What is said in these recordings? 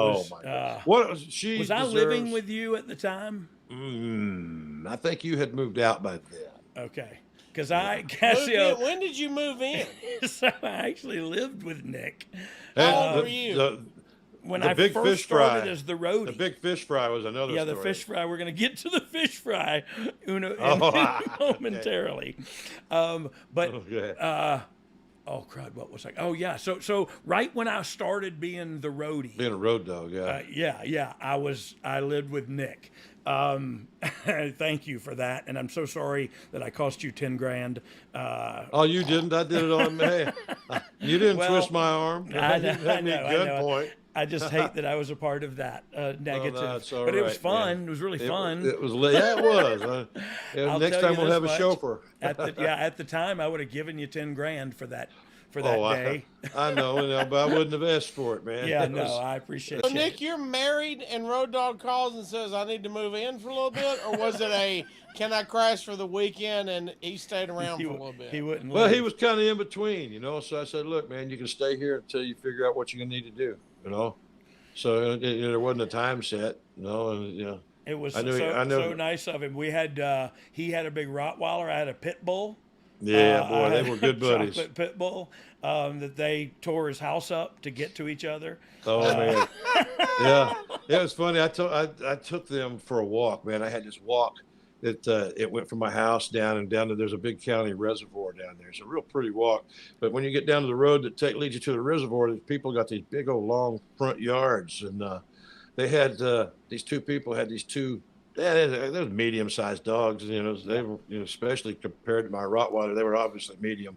Oh Was my God! What she was I living deserves? with you at the time? I think you had moved out by then. Okay, because Yeah. I Moved Casio. in. When did you move in? So I actually lived with Nick How And old were you? when the I big first fish started fry, as the the roadie. big fish fry was another Yeah, the story. fish fry. We're going to get to the fish fry Oh, okay. momentarily. But Okay. oh crud, what was I? Oh yeah, so right when I started being the roadie, Being a road dog, yeah. yeah, I lived with Nick. Thank you for that, and I'm so sorry that I cost you 10 grand. Oh, you didn't? I did it on me. You didn't twist Well, my arm. You I know, had me at I know. gunpoint. I just hate that I was a part of that Oh, negative, that's all but it was right, man. fun. It was really fun. It was, yeah, it was. Yeah, I'll next tell time you we'll this have a much. chauffeur. At the time, I would have given you 10 grand for that Oh, day. I know, but I wouldn't have asked for it, man. Yeah, It no, was- I appreciate So it. Nick, you're married, and Road Dog calls and says, "I need to move in for a little bit," or was it a "Can I crash for the weekend?" and he stayed around for a little bit? He wouldn't. Well, he leave. was kind of in between, So I said, "Look, man, you can stay here until you figure out what you're gonna need to do." So there wasn't a time set, and It was I knew, so nice of him. We had he had a big Rottweiler. I had a pit bull. Yeah, I boy, they had were good a buddies. chocolate pit bull that they tore his house up to get to each other. Oh man, yeah, it was funny. I took them for a walk, man. I had this walk that it went from my house down to there's a big county reservoir down there. It's a real pretty walk, but when you get down to the road that leads you to the reservoir, these people got these big old long front yards, and they had these two people had these two. Yeah, they were medium-sized dogs. They were, especially compared to my Rottweiler, they were obviously medium.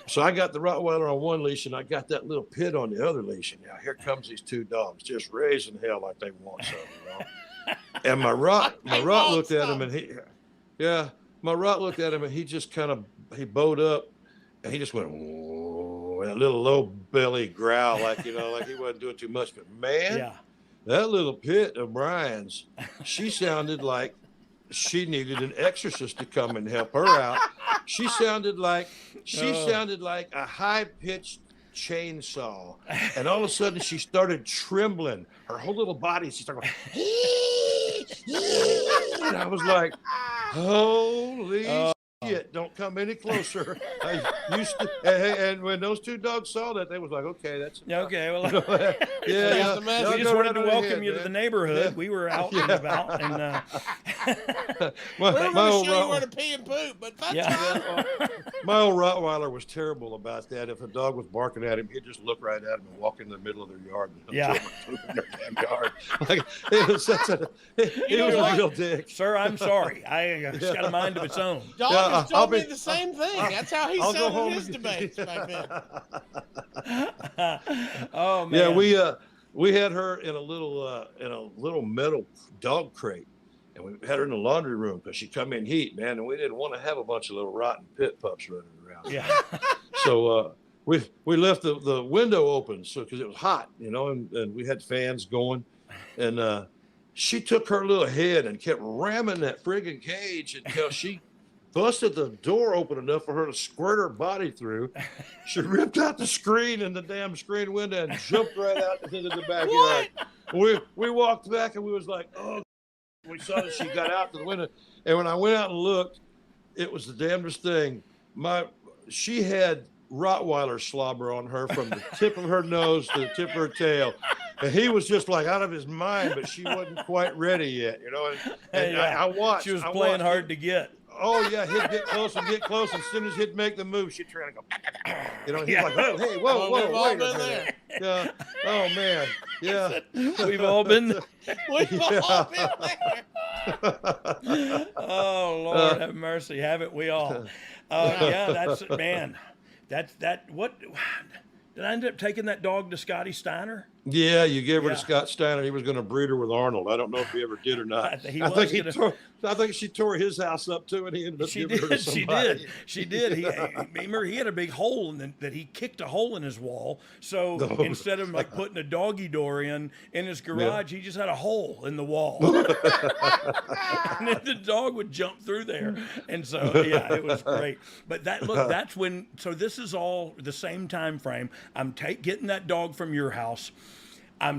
So I got the Rottweiler on one leash, and I got that little pit on the other leash. And now here comes these two dogs, just raising hell like they want some. And my Rott looked at him, and my Rott looked at him, and he just he bowed up, and he just went, "Whoa," and a little low belly growl, like he wasn't doing too much. But man. Yeah. That little pit of Brian's, she sounded like she needed an exorcist to come and help her out. She sounded like a high-pitched chainsaw. And all of a sudden she started trembling. Her whole little body, she started going, and I was like, holy shit, don't come any closer. And when those two dogs saw that, they was like, okay, that's enough. Okay. Well, Yeah. we just wanted to welcome you to the neighborhood. Yeah. We were out and about, and we're going to show you where to pee and poop. But that's my old Rottweiler was terrible about that. If a dog was barking at him, he'd just look right at him and walk in the middle of their yard. And poop in their damn yard. Like, it was a real dick. Sir, I'm sorry. It's got a mind of its own. Dog told me the same thing. That's how he settled his debates back then. Oh man. Yeah, we had her in a little metal dog crate, and we had her in the laundry room because she come in heat, man, and we didn't want to have a bunch of little rotten pit pups running around. Yeah. So we left the window open because it was hot, and we had fans going, and she took her little head and kept ramming that friggin' cage until she busted the door open enough for her to squirt her body through. She ripped out the screen in the damn screen window and jumped right out into the backyard. We walked back and we was like, oh, we saw that she got out to the window. And when I went out and looked, it was the damnedest thing. She had Rottweiler slobber on her from the tip of her nose to the tip of her tail. And he was just like out of his mind, but she wasn't quite ready yet, And I watched. She was playing hard to get. Oh yeah, he'd get close. And as soon as he'd make the move, she'd try to go. And he's like, "Oh, hey, whoa, we've all wait a been minute." Yeah. Oh man. Yeah. We've all been. We've all been there. Oh Lord, have mercy, haven't we all? Yeah, that's man. What? Did I end up taking that dog to Scotty Steiner? Yeah, you gave her to Scott Steiner. He was going to breed her with Arnold. I don't know if he ever did or not. I think she tore his house up too, and he ended up giving her to somebody. She did. Remember, he had a big hole that he kicked a hole in his wall. So instead of like putting a doggy door in his garage, he just had a hole in the wall, and then the dog would jump through there. And so it was great. But that's when. So this is all the same time frame. I'm getting that dog from your house. I'm